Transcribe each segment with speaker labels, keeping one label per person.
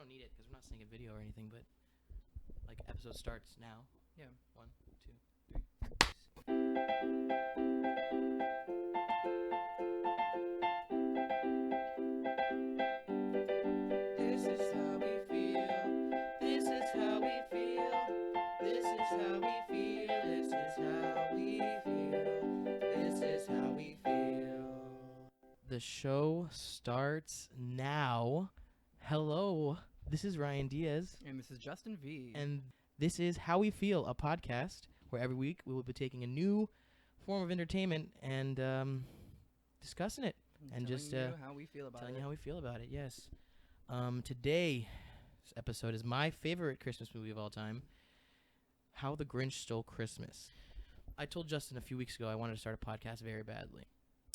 Speaker 1: don't need it because we're not seeing a video or anything, but like episode starts now.
Speaker 2: Yeah.
Speaker 1: 1, 2, 3.
Speaker 2: This is how we feel. This is how we feel. This is how we feel. This is how we feel. This is how we feel.
Speaker 1: The show starts now. Hello, this is Ryan Diaz,
Speaker 2: And this is Justin V.
Speaker 1: and this is How We Feel, a podcast where every week we will be taking a new form of entertainment and discussing it. and
Speaker 2: telling
Speaker 1: just,
Speaker 2: you how we feel about
Speaker 1: Telling
Speaker 2: it.
Speaker 1: you how we feel about it, yes. Today's episode is my favorite Christmas movie of all time, How the Grinch Stole Christmas. I told Justin a few weeks ago I wanted to start a podcast very badly,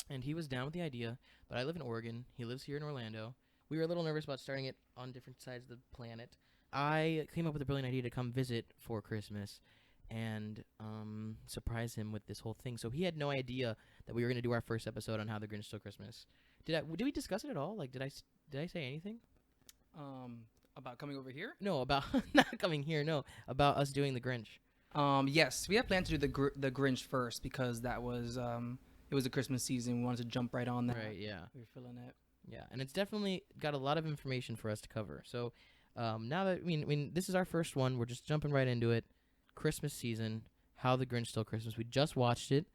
Speaker 1: and he was down with the idea, but I live in Oregon. He lives here in Orlando. We were a little nervous about starting it on different sides of the planet. I came up with a brilliant idea to come visit for Christmas and surprise him with this whole thing. So he had no idea that we were going to do our first episode on How the Grinch Stole Christmas. Did we discuss it at all? Like, did I say anything?
Speaker 2: About coming over here?
Speaker 1: No, about not coming here. No, about us doing the Grinch.
Speaker 2: Yes, we had planned to do the Grinch first because that was it was a Christmas season. We wanted to jump right on that.
Speaker 1: Right. Yeah.
Speaker 2: We were feeling it.
Speaker 1: Yeah, and it's definitely got a lot of information for us to cover. So now that I mean, this is our first one. We're just jumping right into it. Christmas season, How the Grinch Stole Christmas. We just watched it.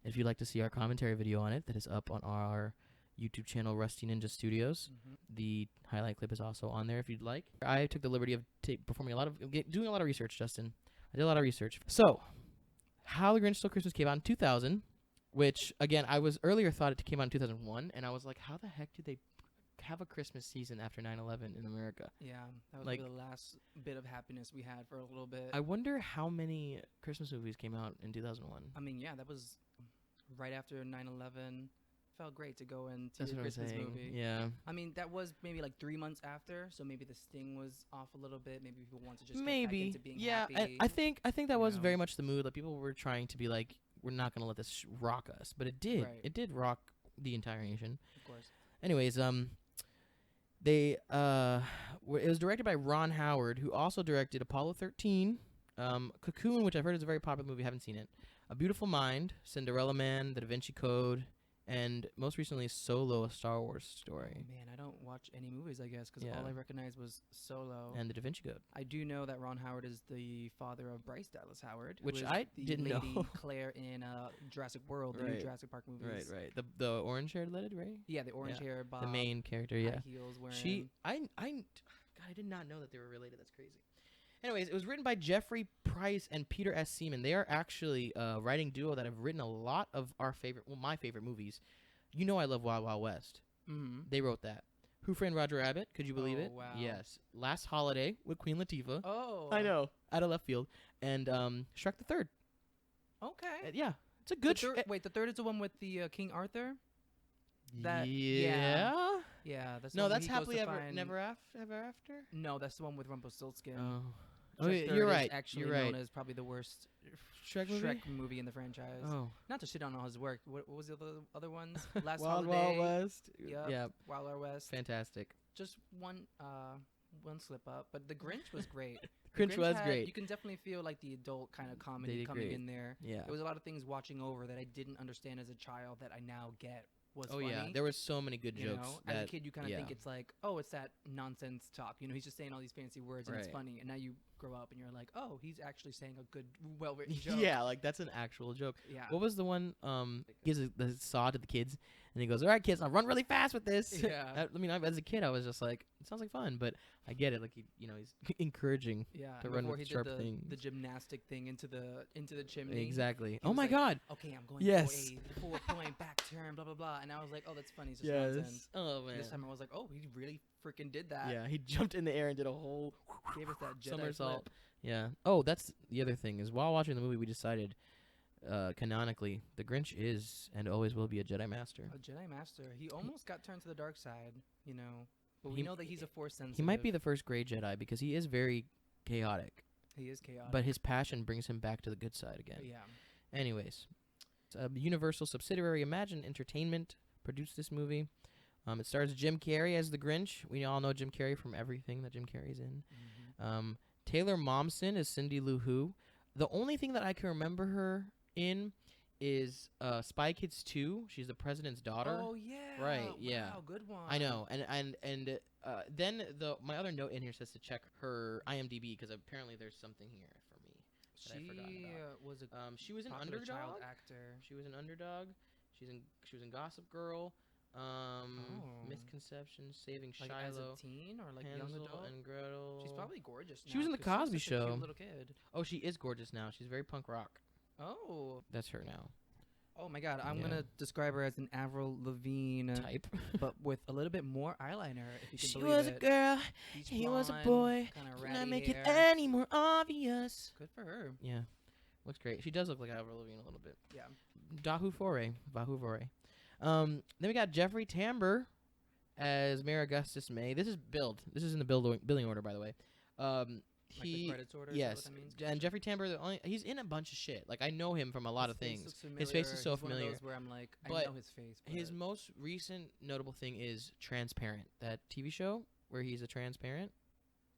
Speaker 1: If you'd like to see our commentary video on it, that is up on our YouTube channel, Rusty Ninja Studios.
Speaker 2: Mm-hmm.
Speaker 1: The highlight clip is also on there if you'd like. I took the liberty of doing a lot of research, Justin. I did a lot of research. So, How the Grinch Stole Christmas came out in 2000. Which, again, I was earlier thought it came out in 2001, and I was like, how the heck did they have a Christmas season after 9/11 in America?
Speaker 2: Yeah, that was
Speaker 1: Like-
Speaker 2: the last bit of happiness we had for a little bit.
Speaker 1: I wonder how many Christmas movies came out in 2001.
Speaker 2: I mean, yeah, that was right after 9/11. Felt great to go and see
Speaker 1: That's
Speaker 2: the
Speaker 1: what
Speaker 2: Christmas
Speaker 1: I'm saying.
Speaker 2: movie.
Speaker 1: Yeah.
Speaker 2: I mean, that was maybe like 3 months after, so maybe the sting was off a little bit. Maybe people want to just get back
Speaker 1: Maybe.
Speaker 2: into being
Speaker 1: Yeah,
Speaker 2: happy.
Speaker 1: I think that
Speaker 2: you
Speaker 1: was
Speaker 2: know.
Speaker 1: very much the mood. Like, people were trying to be like, we're not going to let this rock us. But it did.
Speaker 2: Right.
Speaker 1: It did rock the entire nation.
Speaker 2: Of course.
Speaker 1: Anyways, it was directed by Ron Howard, who also directed Apollo 13, Cocoon, which I've heard is a very popular movie. Haven't seen it. A Beautiful Mind, Cinderella Man, The Da Vinci Code, and most recently Solo, a Star Wars story,
Speaker 2: Man, I don't watch any movies, I guess, because
Speaker 1: Yeah.
Speaker 2: all I recognized was Solo.
Speaker 1: and The Da Vinci Code.
Speaker 2: I do know that Ron Howard is the father of Bryce Dallas Howard, who
Speaker 1: Which
Speaker 2: is
Speaker 1: I
Speaker 2: the
Speaker 1: didn't
Speaker 2: lady
Speaker 1: know.
Speaker 2: Claire in Jurassic World, the new
Speaker 1: Right.
Speaker 2: Jurassic Park movies.
Speaker 1: Right. The orange-haired lady, right?
Speaker 2: Yeah, the orange hair, Bob,
Speaker 1: The main character,
Speaker 2: high
Speaker 1: yeah.
Speaker 2: heels wearing.
Speaker 1: God, I did not know that they were related. That's crazy. Anyways, it was written by Jeffrey Price and Peter S. Seaman. They are actually a writing duo that have written a lot of my favorite movies. You know I love Wild Wild West.
Speaker 2: Mm-hmm.
Speaker 1: They wrote that. Who Framed Roger Rabbit? Could you believe
Speaker 2: Oh,
Speaker 1: it?
Speaker 2: wow.
Speaker 1: Yes. Last Holiday with Queen Latifah.
Speaker 2: Oh,
Speaker 1: I know. Out of left field. And Shrek the Third.
Speaker 2: Okay.
Speaker 1: Yeah. It's a good
Speaker 2: Wait, the third is the one with the King Arthur. that-
Speaker 1: yeah.
Speaker 2: Yeah, that's the
Speaker 1: No,
Speaker 2: one where
Speaker 1: that's
Speaker 2: he goes
Speaker 1: Happily
Speaker 2: to
Speaker 1: Ever
Speaker 2: find-
Speaker 1: Never After.
Speaker 2: No, that's the one with Rumpelstiltskin.
Speaker 1: Oh.
Speaker 2: Shrek
Speaker 1: You're
Speaker 2: Third is
Speaker 1: right.
Speaker 2: Actually
Speaker 1: You're right.
Speaker 2: known as probably the worst
Speaker 1: Shrek movie.
Speaker 2: Shrek movie in the franchise.
Speaker 1: Oh.
Speaker 2: Not to shit on all his work. What was the other ones? Last
Speaker 1: Wild
Speaker 2: Holiday.
Speaker 1: Wild West.
Speaker 2: Yep.
Speaker 1: Yeah.
Speaker 2: Wild Wild West.
Speaker 1: Fantastic.
Speaker 2: Just one slip up, but the Grinch was great.
Speaker 1: Grinch was
Speaker 2: had-
Speaker 1: great.
Speaker 2: You can definitely feel like the adult kind of comedy
Speaker 1: did
Speaker 2: coming
Speaker 1: great.
Speaker 2: in there.
Speaker 1: Yeah.
Speaker 2: There was a lot of things watching over that I didn't understand as a child that I now get was
Speaker 1: Oh
Speaker 2: funny.
Speaker 1: yeah, there were so many good
Speaker 2: You
Speaker 1: jokes.
Speaker 2: know,
Speaker 1: that,
Speaker 2: as a kid, you kind of
Speaker 1: yeah.
Speaker 2: think it's like, oh, it's that nonsense talk. You know, he's just saying all these fancy words and it's
Speaker 1: Right.
Speaker 2: funny. And now you grow up and you're like, oh, he's actually saying a good, well-written joke.
Speaker 1: Yeah, like that's an actual joke.
Speaker 2: Yeah.
Speaker 1: What was the one? Gives the saw to the kids, and he goes, "All right, kids, I'll run really fast with this."
Speaker 2: Yeah.
Speaker 1: I mean, as a kid, I was just like, "It sounds like fun," but I get it. Like he's encouraging.
Speaker 2: Yeah.
Speaker 1: to
Speaker 2: and
Speaker 1: run
Speaker 2: before
Speaker 1: with
Speaker 2: he
Speaker 1: sharp
Speaker 2: did
Speaker 1: things.
Speaker 2: the gymnastic thing into the chimney.
Speaker 1: Exactly.
Speaker 2: He
Speaker 1: Oh
Speaker 2: was
Speaker 1: my
Speaker 2: like,
Speaker 1: God.
Speaker 2: Okay, I'm going
Speaker 1: Yes.
Speaker 2: for a 4-point back turn, blah, blah, blah. And I was like, oh, that's funny. It's just
Speaker 1: Yes.
Speaker 2: nonsense.
Speaker 1: Oh man.
Speaker 2: This time I was like, oh, he really freaking did that.
Speaker 1: Yeah, he jumped in the air and did a whole
Speaker 2: Gave us that Jedi
Speaker 1: somersault.
Speaker 2: flip.
Speaker 1: Yeah. Oh, that's the other thing is while watching the movie, we decided canonically the Grinch is and always will be a Jedi Master.
Speaker 2: A Jedi Master. He almost got turned to the dark side, you know. But we
Speaker 1: He-
Speaker 2: know that he's a Force sensitive.
Speaker 1: He might be the first gray Jedi because he is very chaotic,
Speaker 2: He is chaotic.
Speaker 1: but his passion brings him back to the good side again.
Speaker 2: Yeah.
Speaker 1: Anyways, Universal subsidiary Imagine Entertainment produced this movie. It stars Jim Carrey as the Grinch. We all know Jim Carrey from everything that Jim Carrey's in. Taylor Momsen is Cindy Lou Who. The only thing that I can remember her in is Spy Kids 2. She's the president's daughter.
Speaker 2: Oh yeah.
Speaker 1: Right, yeah.
Speaker 2: Wow, good one.
Speaker 1: I know. And then my other note in here says to check her IMDb because apparently there's something here for me that I forgot about.
Speaker 2: Was a
Speaker 1: She was an
Speaker 2: popular
Speaker 1: underdog.
Speaker 2: child actor.
Speaker 1: She was an underdog. She was in Gossip Girl. Misconceptions, Saving
Speaker 2: Like as
Speaker 1: Shiloh,
Speaker 2: a teen or like young
Speaker 1: Hansel
Speaker 2: adult.
Speaker 1: and Gretel.
Speaker 2: She's probably gorgeous now.
Speaker 1: She was in The
Speaker 2: 'cause
Speaker 1: Cosby
Speaker 2: she's such a
Speaker 1: Show.
Speaker 2: cute little kid.
Speaker 1: Oh, she is gorgeous now. She's very punk rock.
Speaker 2: Oh.
Speaker 1: That's her now.
Speaker 2: Oh my God! I'm
Speaker 1: Yeah.
Speaker 2: gonna describe her as an Avril Lavigne
Speaker 1: Type.
Speaker 2: but with a little bit more eyeliner. If you can
Speaker 1: She
Speaker 2: believe
Speaker 1: was
Speaker 2: it.
Speaker 1: a girl.
Speaker 2: Peach
Speaker 1: He was a
Speaker 2: blonde,
Speaker 1: boy.
Speaker 2: Kinda
Speaker 1: Can I
Speaker 2: ratty
Speaker 1: make
Speaker 2: hair.
Speaker 1: it any more obvious?
Speaker 2: Good for her.
Speaker 1: Yeah. Looks great. She does look like Avril Lavigne a little bit.
Speaker 2: Yeah.
Speaker 1: Dahu Foray. Vahu Foray. Then we got Jeffrey Tambor as Mayor Augustus May. This is billed. This is in the billing order, by the way.
Speaker 2: Like the credits order.
Speaker 1: Yes,
Speaker 2: Is that what that means?
Speaker 1: and Jeffrey Tambor, he's in a bunch of shit. Like I know him from a lot of things. His face is so
Speaker 2: He's one of
Speaker 1: familiar.
Speaker 2: those where I'm like, I
Speaker 1: But
Speaker 2: know his face. But
Speaker 1: His most recent notable thing is Transparent, that TV show where he's a transparent.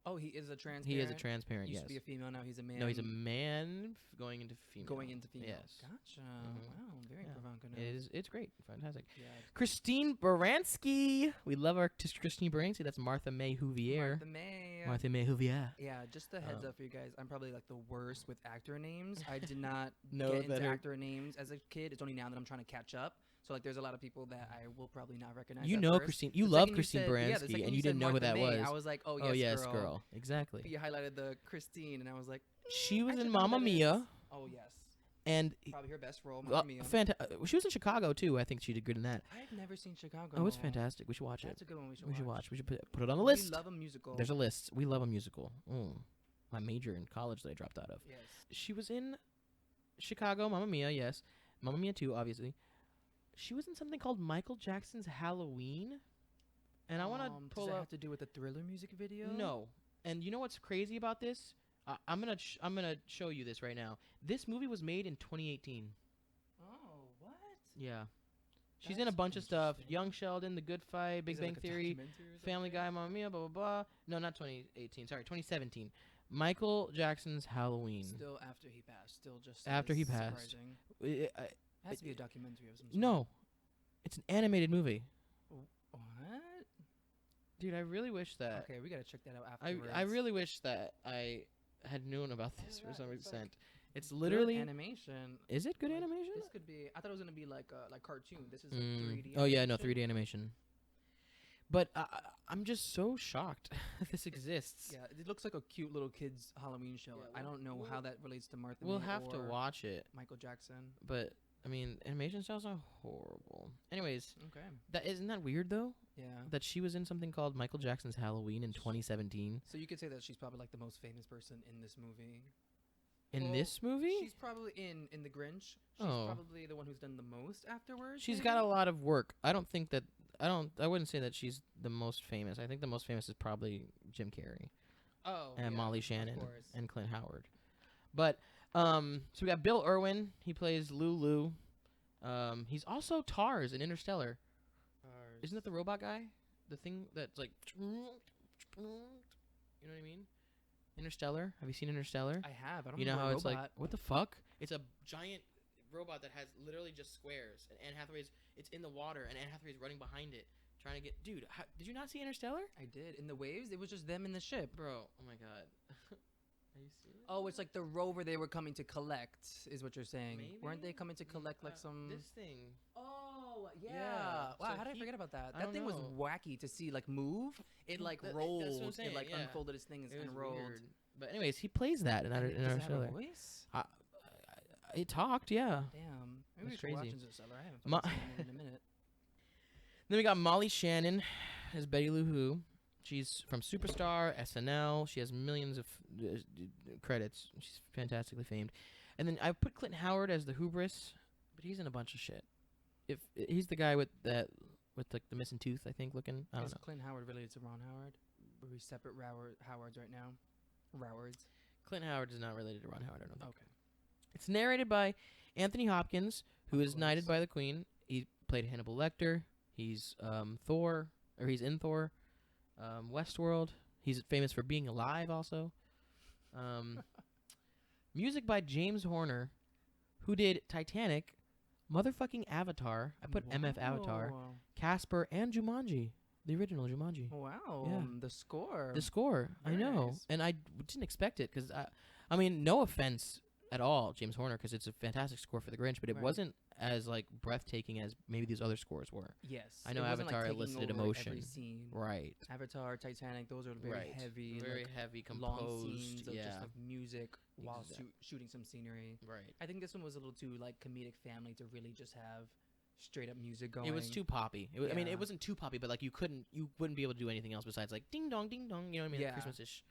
Speaker 2: oh, he is a transparent.
Speaker 1: He is a transparent.
Speaker 2: Used
Speaker 1: Yes.
Speaker 2: to be a female. Now he's a man.
Speaker 1: No, he's a man going into female.
Speaker 2: Going into female.
Speaker 1: Yes.
Speaker 2: Gotcha.
Speaker 1: Mhm.
Speaker 2: Wow. Very
Speaker 1: Yeah.
Speaker 2: provocative.
Speaker 1: It's great. Fantastic.
Speaker 2: Yeah.
Speaker 1: Christine Baranski. We love our Christine Baranski. That's Martha May Huvier.
Speaker 2: Martha May.
Speaker 1: Martha May Huvier.
Speaker 2: Yeah, just a heads
Speaker 1: Um,
Speaker 2: up for you guys. I'm probably like the worst with actor names. I did not
Speaker 1: Know
Speaker 2: get
Speaker 1: that
Speaker 2: into
Speaker 1: her-
Speaker 2: actor names as a kid. It's only now that I'm trying to catch up. So like, there's a lot of people that I will probably not recognize.
Speaker 1: You
Speaker 2: at
Speaker 1: know
Speaker 2: first.
Speaker 1: Christine. You
Speaker 2: The
Speaker 1: love
Speaker 2: second
Speaker 1: Christine
Speaker 2: said- yeah, the
Speaker 1: Baranski,
Speaker 2: second
Speaker 1: and you
Speaker 2: said
Speaker 1: didn't know who
Speaker 2: Martha
Speaker 1: that
Speaker 2: May,
Speaker 1: was.
Speaker 2: I was like, oh
Speaker 1: Oh yes,
Speaker 2: girl.
Speaker 1: girl. Exactly.
Speaker 2: But you highlighted the Christine, and I was like,
Speaker 1: She was
Speaker 2: I
Speaker 1: in
Speaker 2: should know who
Speaker 1: Mamma
Speaker 2: that is.
Speaker 1: Mia,
Speaker 2: Oh yes,
Speaker 1: and
Speaker 2: probably her best role. Mamma Mia.
Speaker 1: she was in Chicago too. I think she did good in that.
Speaker 2: I've never seen Chicago.
Speaker 1: Oh, it's fantastic. We should watch
Speaker 2: That's
Speaker 1: it.
Speaker 2: a good one. We should
Speaker 1: We should
Speaker 2: watch.
Speaker 1: watch. We should put it on the
Speaker 2: We
Speaker 1: list.
Speaker 2: love a musical.
Speaker 1: There's a list. We love a musical. My major in college that I dropped out of.
Speaker 2: Yes.
Speaker 1: She was in Chicago, Mamma Mia, yes. Mamma Mia 2, obviously. She was in something called Michael Jackson's Halloween. And I want to pull
Speaker 2: Does that
Speaker 1: up.
Speaker 2: have to do with the Thriller music video?
Speaker 1: No. And you know what's crazy about this? I'm gonna show you this right now. This movie was made in 2018.
Speaker 2: Oh, what?
Speaker 1: Yeah. She's in a
Speaker 2: That's
Speaker 1: bunch of stuff.
Speaker 2: interesting.
Speaker 1: Young Sheldon, The Good Fight, Big
Speaker 2: Is it
Speaker 1: Bang
Speaker 2: like a
Speaker 1: Theory,
Speaker 2: documentary or
Speaker 1: Family
Speaker 2: something?
Speaker 1: Guy, Mamma Mia, blah, blah, blah. No, not 2018. Sorry, 2017. Michael Jackson's Halloween.
Speaker 2: Still after he passed. Still just
Speaker 1: After he
Speaker 2: as
Speaker 1: passed.
Speaker 2: surprising.
Speaker 1: It
Speaker 2: Has to be a documentary of some sort.
Speaker 1: no. It's an animated movie.
Speaker 2: What?
Speaker 1: Dude, I really wish that.
Speaker 2: Okay, we gotta check that out
Speaker 1: I
Speaker 2: afterwards.
Speaker 1: really wish that I had known about this for
Speaker 2: yeah,
Speaker 1: some
Speaker 2: it's
Speaker 1: extent. It's
Speaker 2: Good
Speaker 1: literally.
Speaker 2: animation.
Speaker 1: Is it good
Speaker 2: Like,
Speaker 1: animation?
Speaker 2: This could be. I thought it was gonna be like cartoon. This is like 3D.
Speaker 1: Oh yeah, no
Speaker 2: animation.
Speaker 1: 3D animation. But I'm just so shocked that this exists.
Speaker 2: Yeah, it looks like a cute little kid's Halloween show.
Speaker 1: Yeah,
Speaker 2: I don't know how that relates to Martha.
Speaker 1: We'll
Speaker 2: May
Speaker 1: have to
Speaker 2: or
Speaker 1: watch it.
Speaker 2: Michael Jackson.
Speaker 1: But I mean, animation styles are horrible. Anyways,
Speaker 2: Okay.
Speaker 1: that isn't that weird though?
Speaker 2: Yeah.
Speaker 1: That she was in something called Michael Jackson's Halloween in 2017.
Speaker 2: So you could say that she's probably like the most famous person in this movie.
Speaker 1: In
Speaker 2: Well,
Speaker 1: this movie,
Speaker 2: She's probably in the Grinch. She's
Speaker 1: Oh.
Speaker 2: probably the one who's done the most afterwards.
Speaker 1: she's got a
Speaker 2: maybe?
Speaker 1: lot of work. I wouldn't say that she's the most famous. I think the most famous is probably Jim Carrey
Speaker 2: Oh.
Speaker 1: and
Speaker 2: yeah,
Speaker 1: Molly
Speaker 2: of
Speaker 1: Shannon
Speaker 2: course.
Speaker 1: and Clint Howard. But so we got Bill Irwin. He plays Lulu. He's also Tars in Interstellar. Isn't that the robot guy? The thing that's like, you know what I mean? Interstellar. Have you seen Interstellar?
Speaker 2: I have. I don't
Speaker 1: You know
Speaker 2: know
Speaker 1: how it's
Speaker 2: robot.
Speaker 1: like, what the fuck? It's a giant robot that has literally just squares, and Anne Hathaway's. It's in the water, and Anne Hathaway's running behind it, trying to get. Dude, did you not see Interstellar?
Speaker 2: I did. In the waves, it was just them in the ship.
Speaker 1: Bro, oh my god. Are you serious?
Speaker 2: Oh, it's like the rover they were coming to collect, is what you're saying. Weren't they
Speaker 1: Maybe?
Speaker 2: coming to collect like some?
Speaker 1: This thing.
Speaker 2: Oh, yeah.
Speaker 1: Yeah,
Speaker 2: Wow,
Speaker 1: so
Speaker 2: how did I
Speaker 1: he-
Speaker 2: forget about that?
Speaker 1: I
Speaker 2: That
Speaker 1: don't
Speaker 2: thing was
Speaker 1: know.
Speaker 2: wacky to see like move. It like
Speaker 1: That's what I'm
Speaker 2: rolled.
Speaker 1: saying,
Speaker 2: It like
Speaker 1: yeah.
Speaker 2: unfolded its things
Speaker 1: It was
Speaker 2: and rolled.
Speaker 1: weird. But anyways, he plays that in
Speaker 2: And it- does it have a
Speaker 1: Interstellar.
Speaker 2: voice?
Speaker 1: It talked, yeah.
Speaker 2: Damn. Maybe we
Speaker 1: That's
Speaker 2: should watch
Speaker 1: crazy.
Speaker 2: Interstellar. I haven't
Speaker 1: Ma-
Speaker 2: fucking seen it in a minute.
Speaker 1: Then we got Molly Shannon as Betty Lou Who. She's from Superstar, SNL. She has millions of credits. She's fantastically famed. And then I put Clint Howard as the Hubris, but he's in a bunch of shit. If he's the guy with like the missing tooth, I think, looking. I don't
Speaker 2: Is
Speaker 1: know.
Speaker 2: Clint Howard related to Ron Howard? Are we separate Howards right now? Rowards.
Speaker 1: Clint Howard is not related to Ron Howard. I don't think.
Speaker 2: Okay.
Speaker 1: It's narrated by Anthony Hopkins, who
Speaker 2: Of
Speaker 1: is knighted
Speaker 2: course.
Speaker 1: by the Queen. He played Hannibal Lecter. He's Thor, or he's in Thor. Westworld. He's famous for being alive also. Music by James Horner, who did Titanic, motherfucking Avatar. I put MF Avatar,
Speaker 3: Whoa.
Speaker 1: Casper, and Jumanji, the original Jumanji.
Speaker 3: Wow.
Speaker 1: Yeah.
Speaker 3: The score.
Speaker 1: The score, I
Speaker 3: Very
Speaker 1: know,
Speaker 3: nice.
Speaker 1: and I didn't expect it because I mean, no offense at all, James Horner, because it's a fantastic score for The Grinch, but it
Speaker 3: Right.
Speaker 1: wasn't as like breathtaking as maybe these other scores were.
Speaker 3: Yes.
Speaker 1: I know
Speaker 3: it wasn't,
Speaker 1: Avatar
Speaker 3: like, taking
Speaker 1: elicited
Speaker 3: over
Speaker 1: emotion.
Speaker 3: Every scene.
Speaker 1: Right.
Speaker 3: Avatar, Titanic, those are very
Speaker 1: Right.
Speaker 3: heavy,
Speaker 1: Very
Speaker 3: like,
Speaker 1: heavy,
Speaker 3: long
Speaker 1: composed.
Speaker 3: scenes of
Speaker 1: Yeah.
Speaker 3: just like music while
Speaker 1: Exact-
Speaker 3: shooting some scenery.
Speaker 1: Right.
Speaker 3: I think this one was a little too like comedic family to really just have straight up music going.
Speaker 1: It was too poppy. I mean,
Speaker 3: Yeah.
Speaker 1: it wasn't too poppy, but like you wouldn't be able to do anything else besides like ding dong, ding dong. You know what I mean?
Speaker 3: Yeah.
Speaker 1: Like Christmas-ish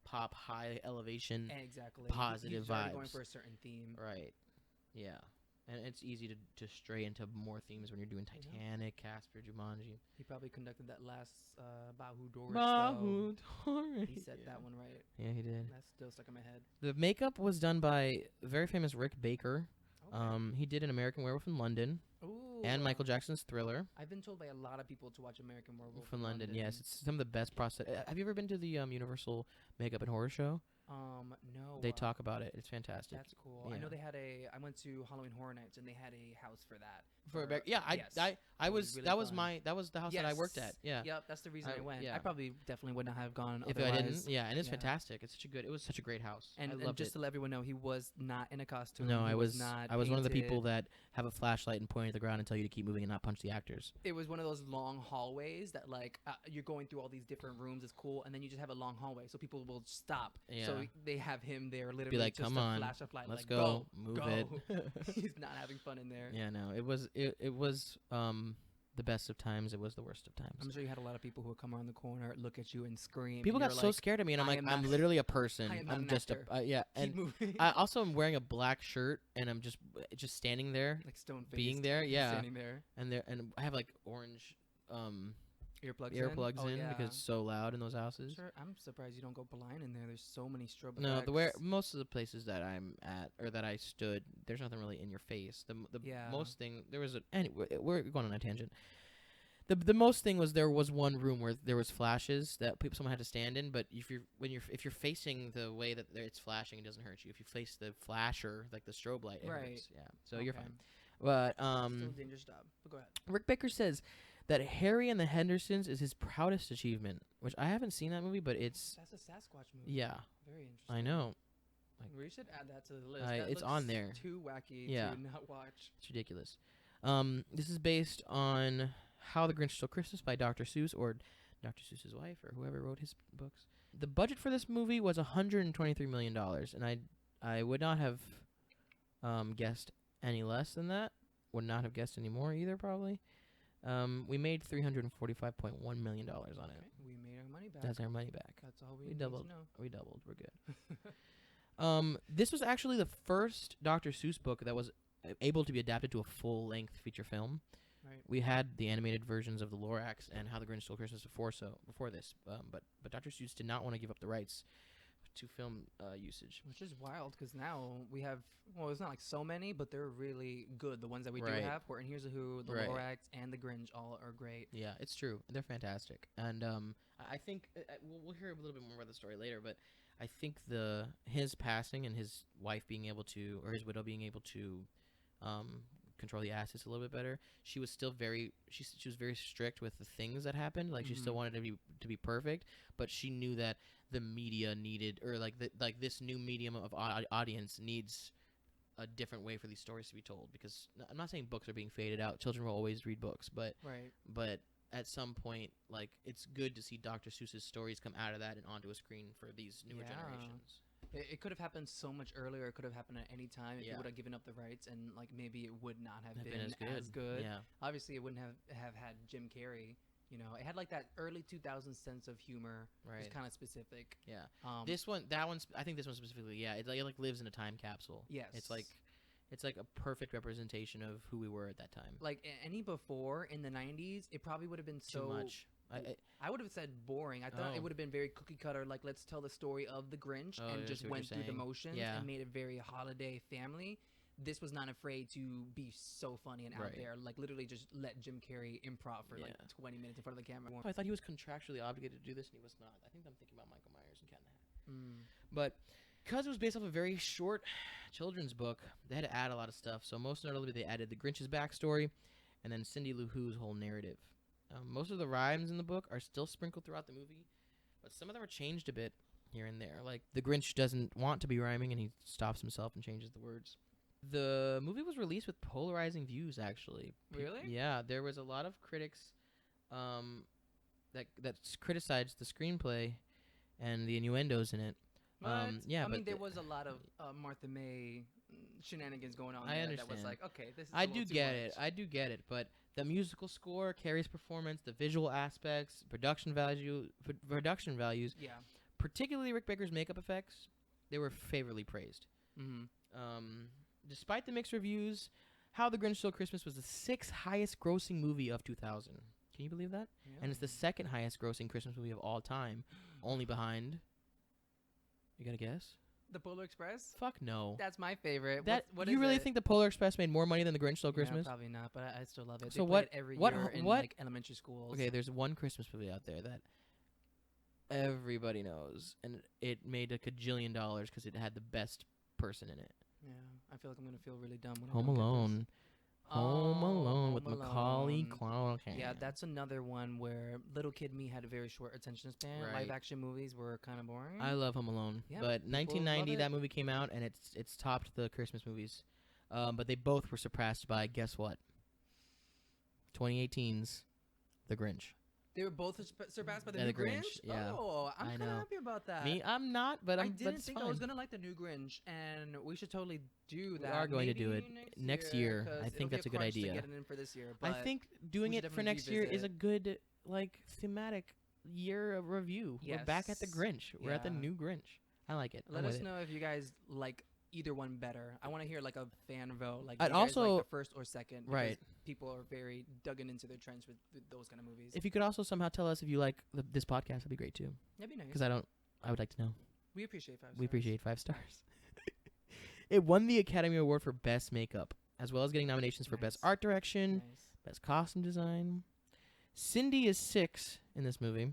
Speaker 1: pop, high elevation.
Speaker 3: exactly
Speaker 1: positive
Speaker 3: He's already going
Speaker 1: vibes.
Speaker 3: for a certain theme.
Speaker 1: Right. Yeah. And it's easy to stray into more themes when you're doing Titanic, Casper, Jumanji.
Speaker 3: He probably conducted that last Bahu Doris.
Speaker 1: Bahu Doris.
Speaker 3: He said that one right.
Speaker 1: Yeah, he did.
Speaker 3: That's still stuck in my head.
Speaker 1: The makeup was done by very famous Rick Baker.
Speaker 3: Okay.
Speaker 1: He did An American Werewolf in London
Speaker 3: Ooh,
Speaker 1: and Michael Jackson's Thriller
Speaker 3: I've been told by a lot of people to watch American Werewolf
Speaker 1: from London. Yes, it's some of the best process. Have you ever been to the Universal Makeup and Horror Show?
Speaker 3: No.
Speaker 1: They talk about it. It's fantastic.
Speaker 3: That's cool. I
Speaker 1: Yeah.
Speaker 3: know they had I went to Halloween Horror Nights and they had a house for that.
Speaker 1: For
Speaker 3: for-
Speaker 1: yeah,
Speaker 3: yes.
Speaker 1: I
Speaker 3: It was
Speaker 1: was
Speaker 3: really
Speaker 1: that was
Speaker 3: fun.
Speaker 1: that was the house that I worked at.
Speaker 3: Yes.
Speaker 1: Yeah.
Speaker 3: Yep, that's the reason I went.
Speaker 1: yeah.
Speaker 3: I probably definitely would not have gone
Speaker 1: If
Speaker 3: otherwise.
Speaker 1: I didn't, yeah, and it's
Speaker 3: Yeah.
Speaker 1: fantastic. It was such a great house. I
Speaker 3: And
Speaker 1: loved
Speaker 3: just
Speaker 1: it.
Speaker 3: to let everyone know, he was not in a costume.
Speaker 1: No,
Speaker 3: He
Speaker 1: I was
Speaker 3: not
Speaker 1: I was one of the people
Speaker 3: painted.
Speaker 1: that have a flashlight and point at the ground and tell you to keep moving and not punch the actors.
Speaker 3: It was one of those long hallways that like you're going through all these different rooms. It's cool, and then you just have a long hallway, so people will stop. So
Speaker 1: Yeah.
Speaker 3: they have him there, literally
Speaker 1: like,
Speaker 3: just
Speaker 1: "Come
Speaker 3: to
Speaker 1: on,
Speaker 3: flash a light.
Speaker 1: Let's
Speaker 3: like,
Speaker 1: go, move
Speaker 3: go.
Speaker 1: it.
Speaker 3: He's not having fun in there.
Speaker 1: Yeah, no, it was the best of times. It was the worst of times.
Speaker 3: I'm sure you had a lot of people who would come around the corner, look at you, and scream.
Speaker 1: People
Speaker 3: and
Speaker 1: got
Speaker 3: you're
Speaker 1: so
Speaker 3: like,
Speaker 1: scared of me, and I'm
Speaker 3: "I
Speaker 1: like,
Speaker 3: am
Speaker 1: I'm
Speaker 3: not-
Speaker 1: literally a person.
Speaker 3: I am not
Speaker 1: I'm
Speaker 3: an
Speaker 1: just
Speaker 3: actor.
Speaker 1: yeah.
Speaker 3: Keep
Speaker 1: And
Speaker 3: moving.
Speaker 1: I also am wearing a black shirt, and I'm just standing there,
Speaker 3: like stone faced.
Speaker 1: being there. Yeah,
Speaker 3: Standing there.
Speaker 1: and I have like orange
Speaker 3: Earplugs
Speaker 1: in
Speaker 3: yeah.
Speaker 1: because it's so loud in those houses.
Speaker 3: Sure, I'm surprised you don't go blind in there. There's so many strobe
Speaker 1: No,
Speaker 3: effects.
Speaker 1: most of the places that I'm at or that I stood, there's nothing really in your face. The
Speaker 3: Yeah.
Speaker 1: most thing there was anyway, we're going on a tangent. The most thing was there was one room where there was flashes that someone had to stand in, but if you're facing the way that it's flashing, it doesn't hurt you. If you face the flasher, like the strobe light, it
Speaker 3: Right.
Speaker 1: hurts. Yeah, so you're
Speaker 3: Okay.
Speaker 1: fine. But
Speaker 3: Still a dangerous job. But go ahead.
Speaker 1: Rick Baker says that Harry and the Hendersons is his proudest achievement, which I haven't seen that movie, but it's
Speaker 3: That's a Sasquatch movie.
Speaker 1: yeah,
Speaker 3: Very interesting.
Speaker 1: I know.
Speaker 3: We should add that to the list.
Speaker 1: I-
Speaker 3: That
Speaker 1: it's on
Speaker 3: looks
Speaker 1: there.
Speaker 3: Too wacky
Speaker 1: Yeah.
Speaker 3: to not watch.
Speaker 1: It's ridiculous. This is based on How the Grinch Stole Christmas by Dr. Seuss or Dr. Seuss's wife or whoever wrote his books. The budget for this movie was $123 million, and I would not have guessed any less than that. Would not have guessed any more either, probably. We made $345.1 million on it.
Speaker 3: Okay. We made our money back.
Speaker 1: That's our money back.
Speaker 3: That's all we
Speaker 1: We
Speaker 3: need
Speaker 1: doubled.
Speaker 3: to know.
Speaker 1: We doubled. We're good. This was actually the first Dr. Seuss book that was able to be adapted to a full-length feature film.
Speaker 3: Right.
Speaker 1: We had the animated versions of the Lorax and How the Grinch Stole Christmas before this, but Dr. Seuss did not want to give up the rights to film usage.
Speaker 3: Which is wild because now we have, well, it's not like so many, but they're really good. The ones that we
Speaker 1: Right.
Speaker 3: do have, Horton Hears a Who, the
Speaker 1: Right.
Speaker 3: Lorax, and the Grinch all are great.
Speaker 1: Yeah, it's true. They're fantastic, and I think we'll hear a little bit more about the story later. But I think his passing and his wife being able to, or his widow being able to, control the assets a little bit better. She was still she was very strict with the things that happened. Like she still
Speaker 3: Mhm.
Speaker 1: wanted to be perfect, but she knew that the media needed, or like this new medium of audience needs a different way for these stories to be told. Because I'm not saying books are being faded out. Children will always read books, but
Speaker 3: Right.
Speaker 1: at some point, like, it's good to see Dr. Seuss's stories come out of that and onto a screen for these newer
Speaker 3: Yeah.
Speaker 1: generations.
Speaker 3: It could have happened so much earlier. It could have happened at any time if
Speaker 1: Yeah.
Speaker 3: you would have given up the rights, and like maybe it would not have
Speaker 1: Have
Speaker 3: been as good.
Speaker 1: Yeah.
Speaker 3: Obviously, it wouldn't have had Jim Carrey. You know, it had like that early 2000s sense of humor. It was
Speaker 1: Right.
Speaker 3: kind of specific.
Speaker 1: Yeah.
Speaker 3: I
Speaker 1: think this one specifically, yeah, it like lives in a time capsule.
Speaker 3: Yes.
Speaker 1: It's like a perfect representation of who we were at that time.
Speaker 3: like any before in the 90s, it probably would have been
Speaker 1: Too
Speaker 3: so
Speaker 1: much.
Speaker 3: I would have said boring. I thought it
Speaker 1: Oh.
Speaker 3: would have been very cookie cutter, like let's tell the story of the Grinch
Speaker 1: Oh,
Speaker 3: and
Speaker 1: I
Speaker 3: just
Speaker 1: see what
Speaker 3: went
Speaker 1: you're
Speaker 3: through the
Speaker 1: saying.
Speaker 3: motions
Speaker 1: Yeah.
Speaker 3: and made it very holiday family. this was not afraid to be so funny and out
Speaker 1: Right.
Speaker 3: there. Like literally just let Jim Carrey improv for like
Speaker 1: Yeah.
Speaker 3: 20 minutes in front of the camera.
Speaker 1: I thought he was contractually obligated to do this, and he was not. I think I'm thinking about Michael Myers and Cat in the Hat.
Speaker 3: Mm.
Speaker 1: But because it was based off a very short children's book, they had to add a lot of stuff. So most notably, they added the Grinch's backstory, and then Cindy Lou Who's whole narrative. Most of the rhymes in the book are still sprinkled throughout the movie, but some of them are changed a bit here and there. Like the Grinch doesn't want to be rhyming, and he stops himself and changes the words. The movie was released with polarizing views, actually.
Speaker 3: Really?
Speaker 1: Yeah, there was a lot of critics that criticized the screenplay and the innuendos in it.
Speaker 3: What?
Speaker 1: Yeah,
Speaker 3: I mean,
Speaker 1: but
Speaker 3: there was a lot of Martha May shenanigans going on.
Speaker 1: I
Speaker 3: there
Speaker 1: understand.
Speaker 3: That was like, okay, this is.
Speaker 1: I
Speaker 3: a little
Speaker 1: do
Speaker 3: too
Speaker 1: get
Speaker 3: much.
Speaker 1: it. I do get it. But the musical score, Carrie's performance, the visual aspects, production values,
Speaker 3: Yeah.
Speaker 1: particularly Rick Baker's makeup effects, they were favorably praised.
Speaker 3: Mm-hmm.
Speaker 1: Despite the mixed reviews, How the Grinch Stole Christmas was the 6th highest grossing movie of 2000. Can you believe that? And it's the 2nd highest grossing Christmas movie of all time, only behind. You got to guess?
Speaker 3: The Polar Express.
Speaker 1: Fuck no.
Speaker 3: That's my favorite.
Speaker 1: That
Speaker 3: what
Speaker 1: you
Speaker 3: is
Speaker 1: really
Speaker 3: it?
Speaker 1: think the Polar Express made more money than the Grinch Stole Christmas?
Speaker 3: Yeah, probably not, but I still love it.
Speaker 1: So
Speaker 3: They
Speaker 1: what-
Speaker 3: play it every
Speaker 1: what-
Speaker 3: year in
Speaker 1: what-
Speaker 3: like elementary schools.
Speaker 1: Okay, there's one Christmas movie out there that everybody knows, and it made a cajillion dollars because it had the best person in it.
Speaker 3: Yeah, I feel like I'm gonna feel really dumb when
Speaker 1: Home
Speaker 3: I don't get this.
Speaker 1: Alone. Home Alone with
Speaker 3: Home
Speaker 1: Macaulay
Speaker 3: Alone.
Speaker 1: Culkin.
Speaker 3: Yeah, that's another one where little kid me had a very short attention span.
Speaker 1: Right.
Speaker 3: Live action movies were kind of boring.
Speaker 1: I love Home Alone,
Speaker 3: Yeah,
Speaker 1: but
Speaker 3: people
Speaker 1: 1990
Speaker 3: love
Speaker 1: that
Speaker 3: it.
Speaker 1: movie came out, and it's topped the Christmas movies. But they both were surpassed by, guess what? 2018's The Grinch.
Speaker 3: They were both surpassed by the
Speaker 1: Yeah,
Speaker 3: new
Speaker 1: The Grinch, yeah.
Speaker 3: Oh, I'm
Speaker 1: I
Speaker 3: kind of
Speaker 1: know.
Speaker 3: happy about that.
Speaker 1: Me, I'm not, but
Speaker 3: I
Speaker 1: I'm.
Speaker 3: didn't
Speaker 1: but it's
Speaker 3: think
Speaker 1: fine.
Speaker 3: I was gonna like the new Grinch, and we should totally do
Speaker 1: We
Speaker 3: that.
Speaker 1: are going to do
Speaker 3: Maybe
Speaker 1: it next year.
Speaker 3: 'cause
Speaker 1: I
Speaker 3: it'll
Speaker 1: think
Speaker 3: be
Speaker 1: that's a good
Speaker 3: crunch to
Speaker 1: idea.
Speaker 3: get it in for this year,
Speaker 1: I
Speaker 3: but
Speaker 1: think doing
Speaker 3: we
Speaker 1: it
Speaker 3: should
Speaker 1: for
Speaker 3: definitely
Speaker 1: next year is a
Speaker 3: revisit.
Speaker 1: good thematic year of review. We're back at the
Speaker 3: Yes.
Speaker 1: Grinch. We're at the
Speaker 3: Yeah.
Speaker 1: new Grinch. I like it.
Speaker 3: Let
Speaker 1: I'm
Speaker 3: us
Speaker 1: with it.
Speaker 3: know if you guys like either one better. I want to hear like a fan vote. Like,
Speaker 1: I'd
Speaker 3: do you guys
Speaker 1: also-
Speaker 3: like the first or second? Because
Speaker 1: Right.
Speaker 3: people are very dug into their trench with those kind of movies.
Speaker 1: If you could also somehow tell us if you like this podcast, that'd be great too.
Speaker 3: That'd be nice.
Speaker 1: Because I would like to know.
Speaker 3: We appreciate 5 stars.
Speaker 1: We appreciate 5 stars. It won the Academy Award for Best Makeup, as well as getting nominations for Best
Speaker 3: Nice.
Speaker 1: Art Direction,
Speaker 3: Nice.
Speaker 1: Best Costume Design. Cindy is 6 in this movie,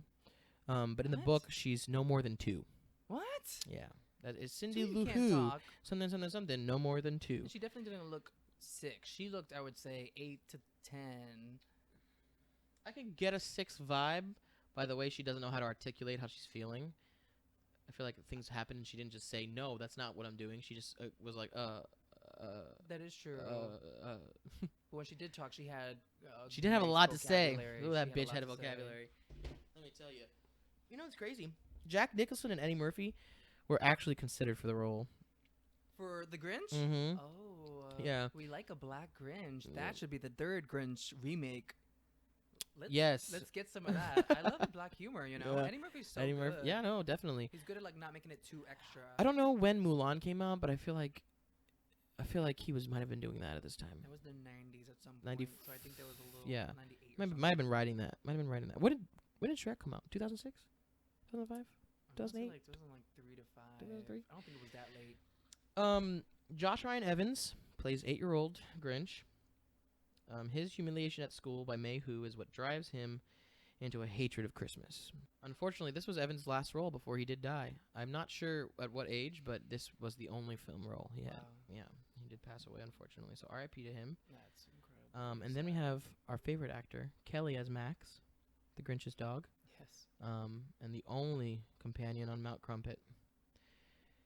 Speaker 1: but in the
Speaker 3: What?
Speaker 1: book she's no more than 2.
Speaker 3: What?
Speaker 1: Yeah, that is
Speaker 3: So
Speaker 1: Cindy
Speaker 3: you
Speaker 1: Lou
Speaker 3: can't
Speaker 1: Who.
Speaker 3: talk.
Speaker 1: Something, no more than 2.
Speaker 3: And she definitely didn't look 6. She looked, I would say, 8 to 10.
Speaker 1: I can get a 6 vibe by the way she doesn't know how to articulate how she's feeling. I feel like things happened and she didn't just say, no, that's not what I'm doing. She just was like,
Speaker 3: That is true. But when she did talk, she had.
Speaker 1: She did have a
Speaker 3: nice
Speaker 1: lot to say.
Speaker 3: vocabulary.
Speaker 1: Ooh, that
Speaker 3: She
Speaker 1: bitch had a
Speaker 3: lot to say.
Speaker 1: vocabulary. Let me tell you. You know, it's crazy. Jack Nicholson and Eddie Murphy were actually considered for the role.
Speaker 3: For the Grinch?
Speaker 1: Mm-hmm.
Speaker 3: Oh.
Speaker 1: Yeah.
Speaker 3: We like a black Grinch.
Speaker 1: Yeah.
Speaker 3: That should be the third Grinch remake.
Speaker 1: Yes.
Speaker 3: Let's get some of that. I love the black humor, you know.
Speaker 1: Yeah.
Speaker 3: Eddie Murphy's so
Speaker 1: Eddie
Speaker 3: good.
Speaker 1: Murphy. Yeah, no, definitely.
Speaker 3: He's good at like not making it too extra.
Speaker 1: I don't know when Mulan came out, but I feel like he might have been doing that at this time.
Speaker 3: It was the 90s at some point.
Speaker 1: 90
Speaker 3: so I think there was a little
Speaker 1: yeah.
Speaker 3: 98 or
Speaker 1: Might have been writing that. When did Shrek come out? 2006? 2005? 2008?
Speaker 3: Like, it was like 3 to 5.
Speaker 1: 2003?
Speaker 3: I don't think it was that late.
Speaker 1: Josh Ryan Evans plays 8-year-old Grinch. His humiliation at school by May Who is what drives him into a hatred of Christmas. Unfortunately, this was Evans' last role before he did die. I'm not sure at what age, but this was the only film role he had.
Speaker 3: Wow.
Speaker 1: Yeah, he did pass away, unfortunately. So R.I.P. to him.
Speaker 3: That's incredible.
Speaker 1: And then we have our favorite actor, Kelly as Max, the Grinch's dog.
Speaker 3: Yes.
Speaker 1: And the only companion on Mount Crumpet.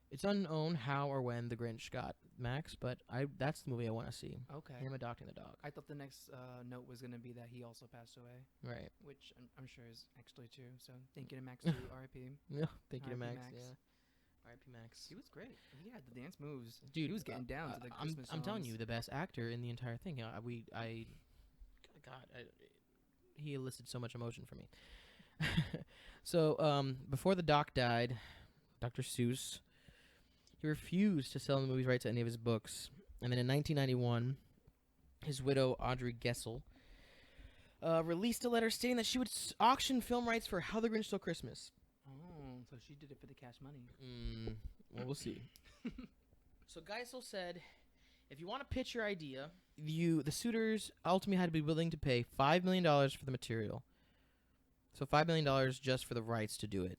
Speaker 1: It's unknown how or when the Grinch got Max, but that's the movie I want to see.
Speaker 3: Okay.
Speaker 1: Him adopting the dog.
Speaker 3: I thought the next note was going to be that he also passed away,
Speaker 1: Right.
Speaker 3: which I'm sure is actually true. So thank you to Max too, R.I.P.
Speaker 1: No, thank you to
Speaker 3: R.I.P.
Speaker 1: Max.
Speaker 3: Max.
Speaker 1: Yeah. R.I.P. Max.
Speaker 3: He was great. He had the dance moves.
Speaker 1: Dude,
Speaker 3: he was getting down to the Christmas
Speaker 1: I'm telling
Speaker 3: songs.
Speaker 1: you, the best actor in the entire thing. He elicited so much emotion for me. So, before the doc died, Dr. Seuss, he refused to sell the movie's rights to any of his books. And then in 1991, his widow, Audrey Gessel, released a letter stating that she would auction film rights for How the Grinch Stole Christmas.
Speaker 3: Oh, so she did it for the cash money.
Speaker 1: Well, we'll see. So Geisel said, If you want to pitch your idea, the suitors ultimately had to be willing to pay $5 million for the material. So $5 million just for the rights to do it.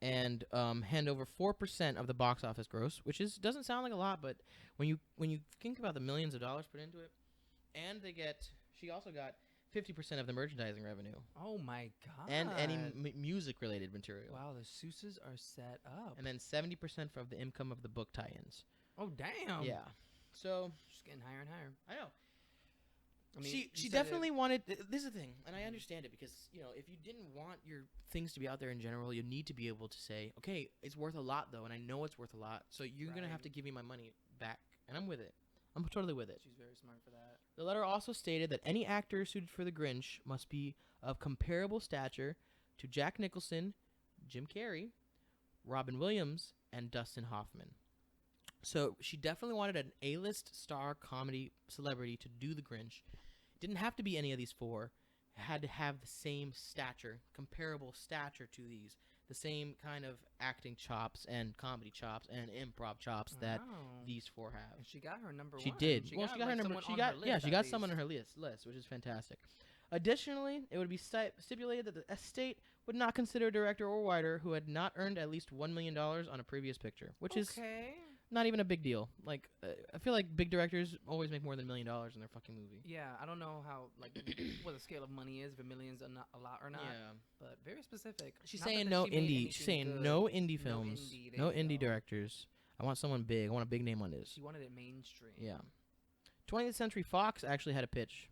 Speaker 1: And hand over 4% of the box office gross, which doesn't sound like a lot, but when you think about the millions of dollars put into it, and she also got 50% of the merchandising revenue.
Speaker 3: Oh my god!
Speaker 1: And any music related material.
Speaker 3: Wow, the Seuss's are set up.
Speaker 1: And then 70% of the income of the book tie-ins.
Speaker 3: Oh damn!
Speaker 1: Yeah. So
Speaker 3: just getting higher and higher.
Speaker 1: I know.
Speaker 3: I mean,
Speaker 1: she definitely wanted. This is the thing, and I understand it because if you didn't want your things to be out there in general, you need to be able to say, okay, it's worth a lot though, and I know it's worth a lot, so you're gonna have to give me my money back, and I'm with it. I'm totally with it.
Speaker 3: She's very smart for that.
Speaker 1: The letter also stated that any actor suited for the Grinch must be of comparable stature to Jack Nicholson, Jim Carrey, Robin Williams, and Dustin Hoffman. So she definitely wanted an A-list star comedy celebrity to do the Grinch. Didn't have to be any of these four. Had to have the same stature, comparable stature to these. The same kind of acting chops and comedy chops and improv chops that these four have.
Speaker 3: And she got her number
Speaker 1: She
Speaker 3: one.
Speaker 1: did. She got her number. She got someone on her list, which is fantastic. Additionally, it would be stipulated that the estate would not consider a director or writer who had not earned at least $1 million on a previous picture, which is not even a big deal. Like, I feel like big directors always make more than $1 million in their fucking movie.
Speaker 3: Yeah, I don't know how, like, what the scale of money is, if $1 million's a lot or not. Yeah. But very specific.
Speaker 1: She's saying no indie. She's saying no indie films. No indie directors. I want someone big. I want a big name on this.
Speaker 3: She wanted it mainstream.
Speaker 1: Yeah. 20th Century Fox actually had a pitch.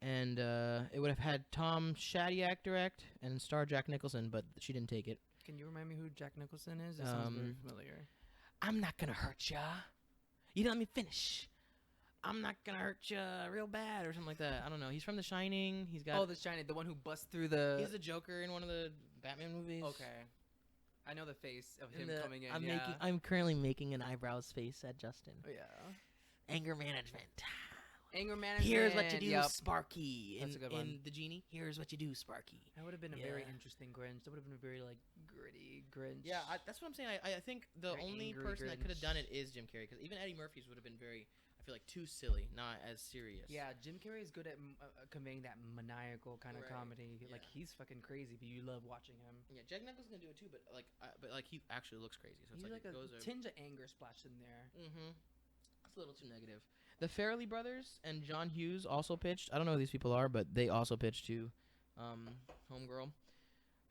Speaker 1: And it would have had Tom Shadyac direct and star Jack Nicholson, but she didn't take it.
Speaker 3: Can you remind me who Jack Nicholson is? It sounds very familiar.
Speaker 1: I'm not gonna hurt ya. You didn't let me finish. I'm not gonna hurt ya real bad or something like that. I don't know. He's from The Shining. He's got.
Speaker 3: Oh, The Shining, the one who busts through the.
Speaker 1: He's the Joker in one of the Batman movies.
Speaker 3: Okay. I know the face of him coming in.
Speaker 1: I'm currently making an eyebrows face at Justin.
Speaker 3: Oh, yeah.
Speaker 1: Anger management.
Speaker 3: Anger management.
Speaker 1: Here's what you do, Sparky.
Speaker 3: That's a good one.
Speaker 1: In The Genie, here's what you do, Sparky.
Speaker 3: That would have been a very interesting Grinch. That would have been a very, like, gritty Grinch.
Speaker 1: Yeah, that's what I'm saying. I think the
Speaker 3: Very
Speaker 1: only
Speaker 3: angry
Speaker 1: person that could have done it is Jim Carrey, because even Eddie Murphy's would have been very, I feel like, too silly, not as serious.
Speaker 3: Yeah, Jim Carrey is good at conveying that maniacal kind of comedy.
Speaker 1: Yeah.
Speaker 3: Like, he's fucking crazy, but you love watching him.
Speaker 1: Yeah, Jack Nicholson's gonna do it too, but he actually looks crazy. So
Speaker 3: he's
Speaker 1: it's
Speaker 3: like a tinge of anger splashed in there.
Speaker 1: Mm-hmm. It's a little too negative. The Farrelly brothers and John Hughes also pitched. I don't know who these people are, but they also pitched to Homegirl.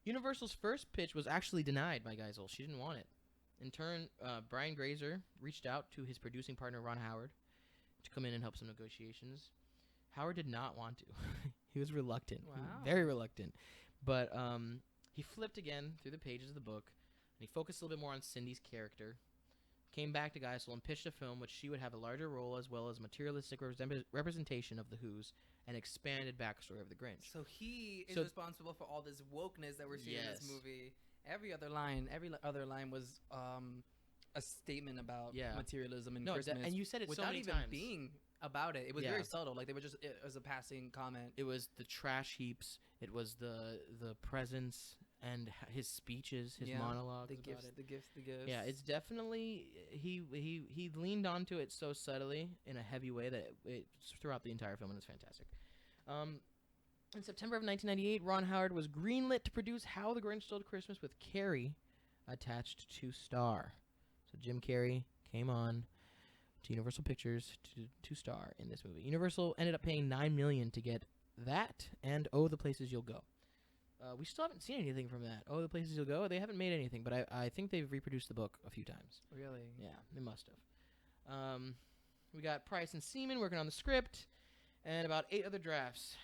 Speaker 1: Universal's first pitch was actually denied by Geisel. She didn't want it. In turn, Brian Grazer reached out to his producing partner, Ron Howard, to come in and help some negotiations. Howard did not want to. He was reluctant.
Speaker 3: Wow.
Speaker 1: He was very reluctant. But he flipped again through the pages of the book, and he focused a little bit more on Cindy's character. Came back to Geisel and pitched a film which she would have a larger role as well as materialistic representation of the Who's and expanded backstory of the Grinch.
Speaker 3: So he is responsible for all this wokeness that we're seeing in this movie. Every other line was a statement about materialism and Christmas.
Speaker 1: And you said it so many
Speaker 3: without
Speaker 1: times.
Speaker 3: even being about it. It was very subtle. Like, they were just, it was a passing comment.
Speaker 1: It was the trash heaps. It was the presents and his speeches, his monologues.
Speaker 3: The gifts.
Speaker 1: Yeah, it's definitely he leaned onto it so subtly in a heavy way that it's throughout the entire film, and it's fantastic. In September of 1998, Ron Howard was greenlit to produce How the Grinch Stole Christmas with Carrey attached to star. So Jim Carrey came on to Universal Pictures to star in this movie. Universal ended up paying $9 million to get that and Oh, the Places You'll Go. We still haven't seen anything from that. Oh, the Places You'll Go. They haven't made anything, but I think they've reproduced the book a few times.
Speaker 3: Really?
Speaker 1: Yeah, they must have. We got Price and Seaman working on the script, and about 8 other drafts.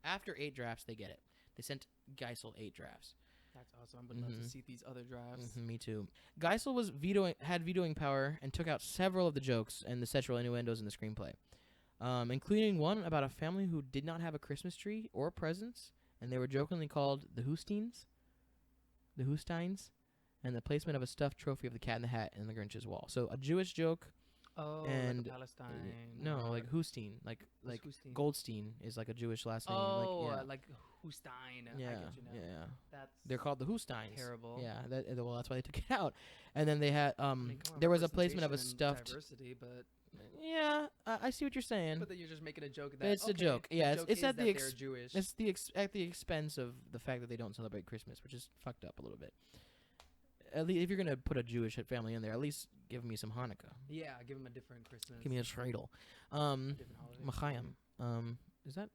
Speaker 1: After 8 drafts, they get it. They sent Geisel 8 drafts.
Speaker 3: That's awesome. I would love to see these other drafts.
Speaker 1: Me too. Geisel had vetoing power and took out several of the jokes and the sexual innuendos in the screenplay, including one about a family who did not have a Christmas tree or presents, and they were jokingly called the Housteins, and the placement of a stuffed trophy of the Cat in the Hat in the Grinch's wall. So a Jewish joke.
Speaker 3: Oh,
Speaker 1: and
Speaker 3: like Palestine.
Speaker 1: No, like Houstein, like
Speaker 3: Houstein?
Speaker 1: Goldstein is like a Jewish last name.
Speaker 3: Oh, like Houstein.
Speaker 1: Yeah,
Speaker 3: I get you now.
Speaker 1: yeah.
Speaker 3: That's
Speaker 1: They're called the Housteins.
Speaker 3: terrible.
Speaker 1: Yeah, well, that's why they took it out. And then they had there was a placement of a stuffed.
Speaker 3: Diversity, but
Speaker 1: Yeah, I see what you're saying.
Speaker 3: But then you're just making a joke.
Speaker 1: It's a joke. Yeah, it's at the
Speaker 3: they're Jewish.
Speaker 1: It's at the expense of the fact that they don't celebrate Christmas, which is fucked up a little bit. At least if you're gonna put a Jewish family in there, at least give me some Hanukkah.
Speaker 3: Yeah, give them a different Christmas.
Speaker 1: Give me a shredel. Machayim. Is that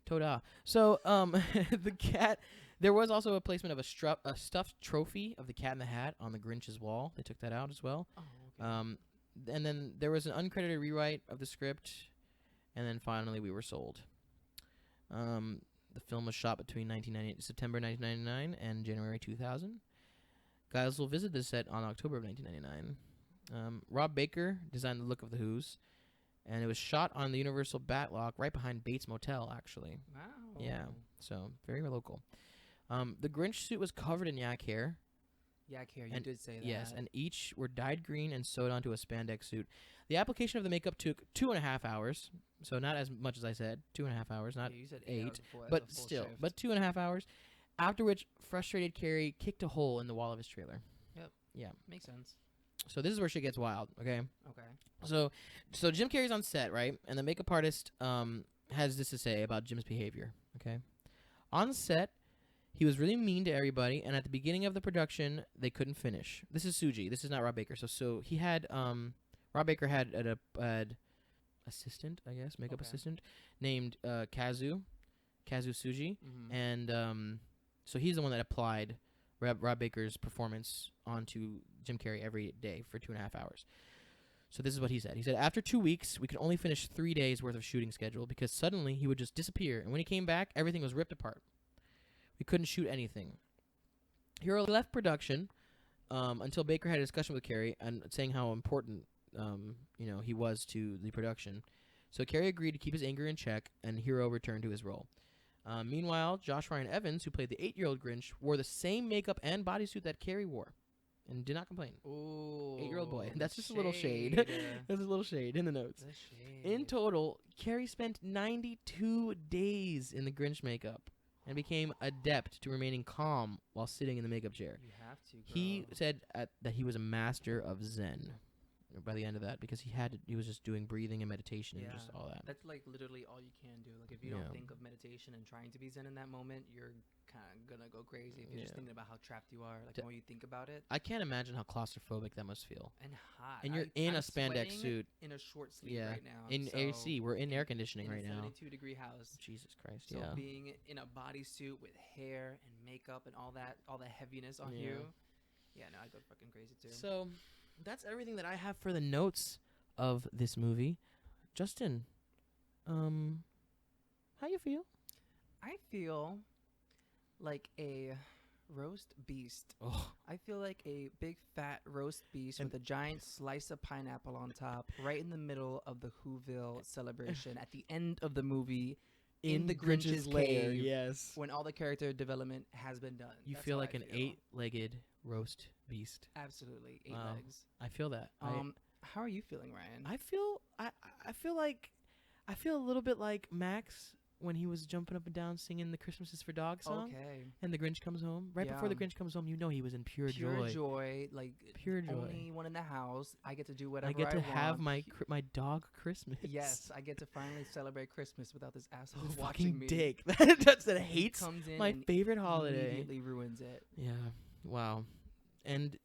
Speaker 1: Toda? So the cat. There was also a placement of a stuffed trophy of the Cat in the Hat on the Grinch's wall. They took that out as well.
Speaker 3: Oh, okay.
Speaker 1: And then there was an uncredited rewrite of the script, and then finally we were sold. The film was shot between September 1999 and January 2000. Guys will visit the set on October of 1999. Rob Baker designed the look of the Who's, and it was shot on the Universal Batlock right behind Bates Motel, actually.
Speaker 3: Wow.
Speaker 1: Yeah, so very local. The Grinch suit was covered in yak hair.
Speaker 3: Yak hair, you did say that.
Speaker 1: Yes, and each were dyed green and sewed onto a spandex suit. The application of the makeup took 2.5 hours, so not as much as I said. 2.5 hours, not
Speaker 3: you said
Speaker 1: 8,
Speaker 3: before,
Speaker 1: but still,
Speaker 3: shift.
Speaker 1: but 2.5 hours. After which, frustrated Carrie kicked a hole in the wall of his trailer.
Speaker 3: Yep.
Speaker 1: Yeah.
Speaker 3: Makes sense.
Speaker 1: So this is where shit gets wild. Okay.
Speaker 3: Okay.
Speaker 1: So Jim Carrey's on set, right? And the makeup artist has this to say about Jim's behavior. Okay. On set, he was really mean to everybody, and at the beginning of the production, they couldn't finish. This is Suji. This is not Rob Baker. So he had Rob Baker had an assistant, I guess, makeup assistant named Kazu Suji, and so he's the one that applied Rob Baker's performance onto Jim Carrey every day for 2.5 hours. So this is what he said. He said, after 2 weeks, we could only finish 3 days worth of shooting schedule because suddenly he would just disappear, and when he came back, everything was ripped apart. We couldn't shoot anything. Hero left production until Baker had a discussion with Carrey and saying how important he was to the production. So Carrey agreed to keep his anger in check, and Hero returned to his role. Meanwhile, Josh Ryan Evans, who played the 8-year-old Grinch, wore the same makeup and bodysuit that Carrey wore, and did not complain.
Speaker 3: Ooh,
Speaker 1: 8-year-old boy. That's just a little shade. That's a little shade in the notes. In total, Carrey spent 92 days in the Grinch makeup and became adept to remaining calm while sitting in the makeup chair.
Speaker 3: You have to, girl.
Speaker 1: He said that he was a master of Zen by the end of that because he was just doing breathing and meditation and just all that.
Speaker 3: That's like literally all you can do. Like if you don't think of meditation and trying to be Zen in that moment, you're kind of gonna go crazy if you're just thinking about how trapped you are. Like the more you think about it.
Speaker 1: I can't imagine how claustrophobic that must feel.
Speaker 3: And hot.
Speaker 1: And you're in a spandex suit.
Speaker 3: In a short sleeve right now.
Speaker 1: In AC. We're in air conditioning right now.
Speaker 3: In a 72-degree house.
Speaker 1: Jesus Christ,
Speaker 3: so being in a bodysuit with hair and makeup and all the heaviness on you. Yeah, no, I'd go fucking crazy too.
Speaker 1: So that's everything that I have for the notes of this movie. Justin, how you feel?
Speaker 3: I feel like a roast beast.
Speaker 1: Oh.
Speaker 3: I feel like a big fat roast beast with a giant slice of pineapple on top, right in the middle of the Whoville celebration at the end of the movie. In the Grinch's lair,
Speaker 1: yes.
Speaker 3: When all the character development has been done.
Speaker 1: You feel like an 8-legged roast beast.
Speaker 3: Absolutely, 8 legs.
Speaker 1: I feel that.
Speaker 3: How are you feeling, Ryan?
Speaker 1: I feel a little bit like Max when he was jumping up and down singing the Christmas is for Dogs song.
Speaker 3: Okay.
Speaker 1: And the Grinch comes home. Right before the Grinch comes home, you know he was in pure joy.
Speaker 3: Pure joy. Like,
Speaker 1: pure joy.
Speaker 3: Only one in the house. I get to do whatever I
Speaker 1: want. I get to have
Speaker 3: my
Speaker 1: dog Christmas.
Speaker 3: Yes, I get to finally celebrate Christmas without this asshole
Speaker 1: watching
Speaker 3: watching me.
Speaker 1: Dick. that hates
Speaker 3: comes in
Speaker 1: my favorite holiday.
Speaker 3: Immediately ruins it.
Speaker 1: Yeah. Wow. And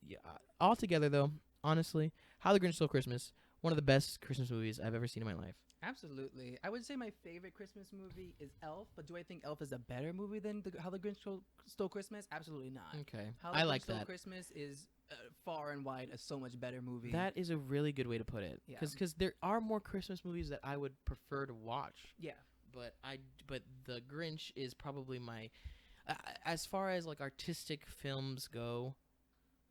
Speaker 1: altogether, though, honestly, How the Grinch Stole Christmas, one of the best Christmas movies I've ever seen in my life.
Speaker 3: Absolutely. I would say my favorite Christmas movie is Elf, but do I think Elf is a better movie than How the Grinch Stole Christmas? Absolutely not.
Speaker 1: Okay.
Speaker 3: How the Grinch Stole Christmas is far and wide a so much better movie.
Speaker 1: That is a really good way to put it. Because there are more Christmas movies that I would prefer to watch.
Speaker 3: Yeah.
Speaker 1: But The Grinch is probably my as far as like artistic films go,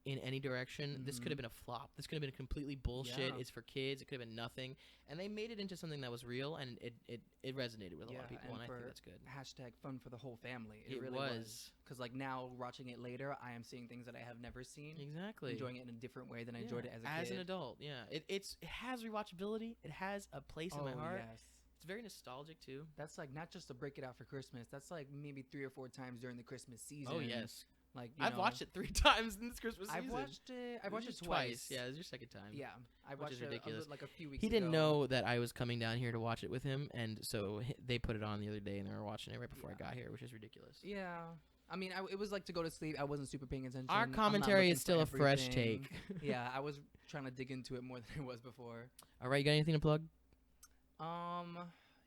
Speaker 1: in any direction, this could have been a flop. This could have been completely bullshit. It's for kids. It could have been nothing. And they made it into something that was real, and it resonated with a lot of people, and I think that's good.
Speaker 3: Hashtag fun for the whole family. It really
Speaker 1: was.
Speaker 3: Because like now, watching it later, I am seeing things that I have never seen.
Speaker 1: Exactly.
Speaker 3: Enjoying it in a different way than I enjoyed it as a kid.
Speaker 1: As an adult, it has rewatchability. It has a place in my heart.
Speaker 3: Yes.
Speaker 1: It's very nostalgic, too.
Speaker 3: That's like not just to break it out for Christmas. That's like maybe 3 or 4 times during the Christmas season.
Speaker 1: Oh, yes.
Speaker 3: Like
Speaker 1: I've watched it 3 times in this Christmas season.
Speaker 3: I've watched it
Speaker 1: Just
Speaker 3: twice.
Speaker 1: Yeah, it was your second time.
Speaker 3: Yeah, I
Speaker 1: Which
Speaker 3: watched
Speaker 1: is
Speaker 3: it
Speaker 1: ridiculous.
Speaker 3: like a few weeks.
Speaker 1: He didn't
Speaker 3: ago.
Speaker 1: know that I was coming down here to watch it with him, and so they put it on the other day, and they were watching it right before I got here, which is ridiculous.
Speaker 3: Yeah. I mean, it was like to go to sleep. I wasn't super paying attention.
Speaker 1: Our
Speaker 3: I'm not
Speaker 1: commentary
Speaker 3: looking
Speaker 1: is still
Speaker 3: for
Speaker 1: a fresh
Speaker 3: everything.
Speaker 1: take.
Speaker 3: Yeah, I was trying to dig into it more than it was before.
Speaker 1: All right, you got anything to plug?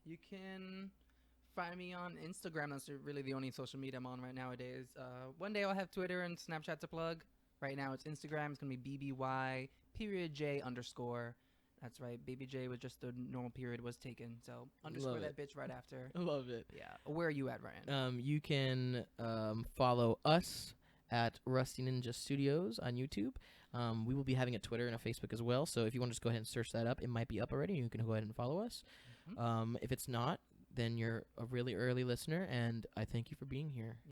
Speaker 3: You can find me on Instagram. That's really the only social media I'm on right nowadays. One day I'll have Twitter and Snapchat to plug. Right now it's Instagram. It's gonna be BBY_J_. That's right. Baby J was just the normal period was taken. So underscore
Speaker 1: Love
Speaker 3: that bitch right after.
Speaker 1: I love it.
Speaker 3: Yeah. Where are you at, Ryan?
Speaker 1: You can follow us at Rusty Ninja Studios on YouTube. We will be having a Twitter and a Facebook as well. So if you want to just go ahead and search that up, it might be up already. You can go ahead and follow us.
Speaker 3: Mhm.
Speaker 1: If it's not, then you're a really early listener, and I thank you for being here.